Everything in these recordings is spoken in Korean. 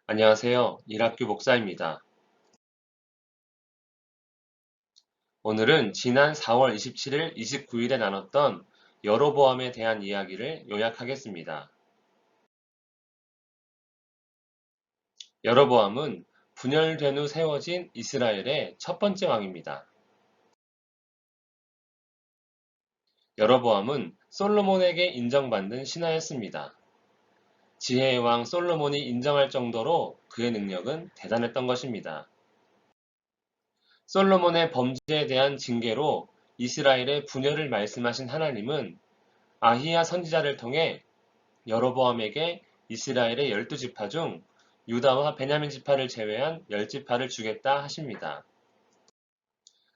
안녕하세요. 일학교 목사입니다. 오늘은 지난 4월 27일, 29일에 나눴던 여로보암에 대한 이야기를 요약하겠습니다. 여로보암은 분열된 후 세워진 이스라엘의 첫 번째 왕입니다. 여로보암은 솔로몬에게 인정받는 신하였습니다. 지혜의 왕 솔로몬이 인정할 정도로 그의 능력은 대단했던 것입니다. 솔로몬의 범죄에 대한 징계로 이스라엘의 분열을 말씀하신 하나님은 아히야 선지자를 통해 여로보암에게 이스라엘의 12지파 중 유다와 베냐민 지파를 제외한 10지파를 주겠다 하십니다.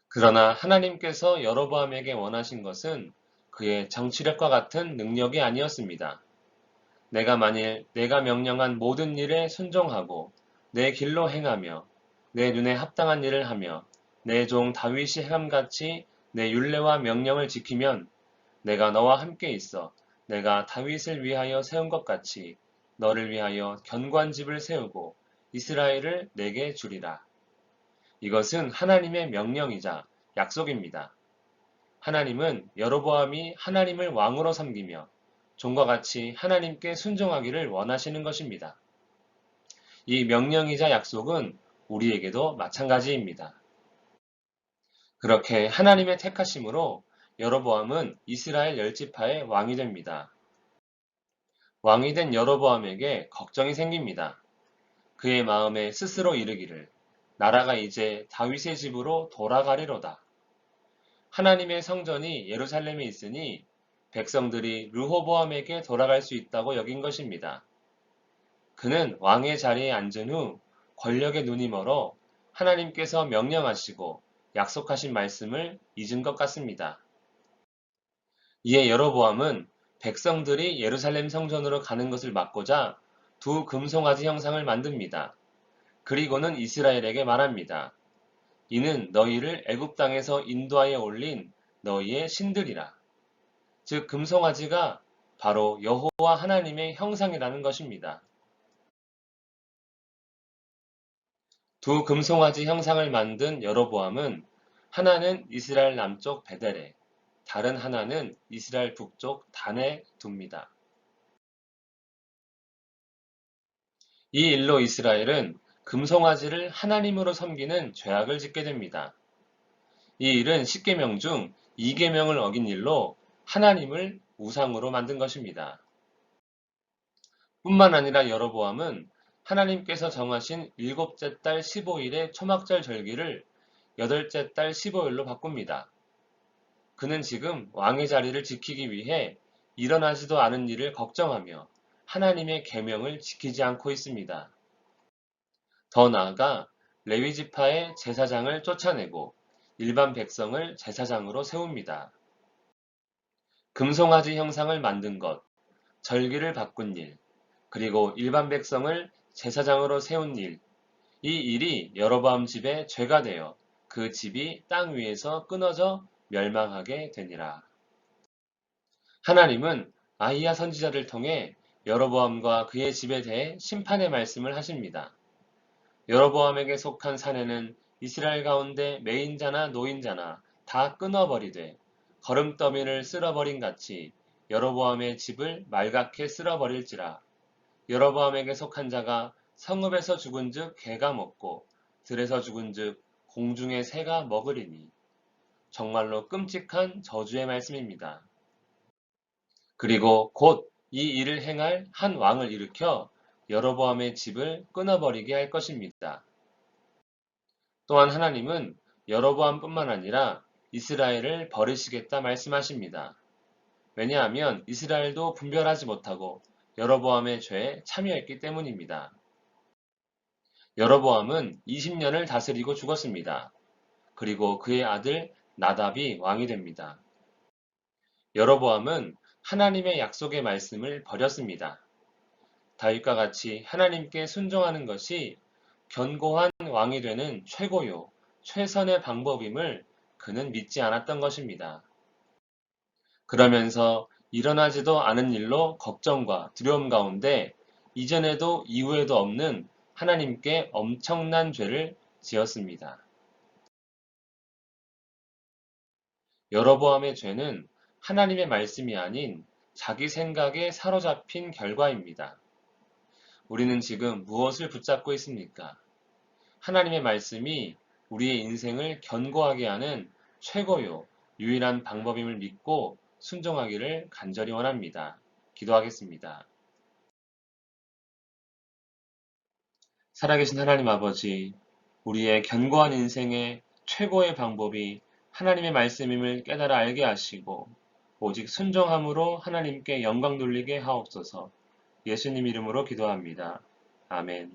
그러나 하나님께서 여로보암에게 원하신 것은 그의 정치력과 같은 능력이 아니었습니다. 내가 만일 내가 명령한 모든 일에 순종하고 내 길로 행하며 내 눈에 합당한 일을 하며 내 종 다윗이 행함같이 내 율례와 명령을 지키면 내가 너와 함께 있어 내가 다윗을 위하여 세운 것 같이 너를 위하여 견관집을 세우고 이스라엘을 내게 주리라. 이것은 하나님의 명령이자 약속입니다. 하나님은 여로보암이 하나님을 왕으로 섬기며 종과 같이 하나님께 순종하기를 원하시는 것입니다. 이 명령이자 약속은 우리에게도 마찬가지입니다. 그렇게 하나님의 택하심으로 여로보암은 이스라엘 10지파의 왕이 됩니다. 왕이 된 여로보암에게 걱정이 생깁니다. 그의 마음에 스스로 이르기를 나라가 이제 다윗의 집으로 돌아가리로다. 하나님의 성전이 예루살렘에 있으니 백성들이 르호보암에게 돌아갈 수 있다고 여긴 것입니다. 그는 왕의 자리에 앉은 후 권력의 눈이 멀어 하나님께서 명령하시고 약속하신 말씀을 잊은 것 같습니다. 이에 여로보암은 백성들이 예루살렘 성전으로 가는 것을 막고자 두 금송아지 형상을 만듭니다. 그리고는 이스라엘에게 말합니다. 이는 너희를 애굽 땅에서 인도하여 올린 너희의 신들이라. 즉 금송아지가 바로 여호와 하나님의 형상이라는 것입니다. 두 금송아지 형상을 만든 여로보암은 하나는 이스라엘 남쪽 베델에, 다른 하나는 이스라엘 북쪽 단에 둡니다. 이 일로 이스라엘은 금송아지를 하나님으로 섬기는 죄악을 짓게 됩니다. 이 일은 10계명 중 2계명을 어긴 일로 하나님을 우상으로 만든 것입니다. 뿐만 아니라 여로보암은 하나님께서 정하신 일곱째 달 15일의 초막절 절기를 여덟째 달 15일로 바꿉니다. 그는 지금 왕의 자리를 지키기 위해 일어나지도 않은 일을 걱정하며 하나님의 계명을 지키지 않고 있습니다. 더 나아가 레위 지파의 제사장을 쫓아내고 일반 백성을 제사장으로 세웁니다. 금송아지 형상을 만든 것, 절기를 바꾼 일, 그리고 일반 백성을 제사장으로 세운 일, 이 일이 여로보암 집의 죄가 되어 그 집이 땅 위에서 끊어져 멸망하게 되니라. 하나님은 아히야 선지자를 통해 여로보암과 그의 집에 대해 심판의 말씀을 하십니다. 여로보암에게 속한 사내는 이스라엘 가운데 매인자나 노인자나 다 끊어버리되 거름더미를 쓸어버린 같이 여로보암의 집을 말갛게 쓸어버릴지라. 여로보암에게 속한 자가 성읍에서 죽은즉 개가 먹고 들에서 죽은즉 공중의 새가 먹으리니. 정말로 끔찍한 저주의 말씀입니다. 그리고 곧 이 일을 행할 한 왕을 일으켜 여로보암의 집을 끊어버리게 할 것입니다. 또한 하나님은 여로보암뿐만 아니라 이스라엘을 버리시겠다 말씀하십니다. 왜냐하면 이스라엘도 분별하지 못하고 여로보암의 죄에 참여했기 때문입니다. 여로보암은 20년을 다스리고 죽었습니다. 그리고 그의 아들 나답이 왕이 됩니다. 여로보암은 하나님의 약속의 말씀을 버렸습니다. 다윗과 같이 하나님께 순종하는 것이 견고한 왕이 되는 최고요, 최선의 방법임을 그는 믿지 않았던 것입니다. 그러면서 일어나지도 않은 일로 걱정과 두려움 가운데 이전에도 이후에도 없는 하나님께 엄청난 죄를 지었습니다. 여로보암의 죄는 하나님의 말씀이 아닌 자기 생각에 사로잡힌 결과입니다. 우리는 지금 무엇을 붙잡고 있습니까? 하나님의 말씀이 우리의 인생을 견고하게 하는 최고요, 유일한 방법임을 믿고 순종하기를 간절히 원합니다. 기도하겠습니다. 살아계신 하나님 아버지, 우리의 견고한 인생의 최고의 방법이 하나님의 말씀임을 깨달아 알게 하시고, 오직 순종함으로 하나님께 영광 돌리게 하옵소서. 예수님 이름으로 기도합니다. 아멘.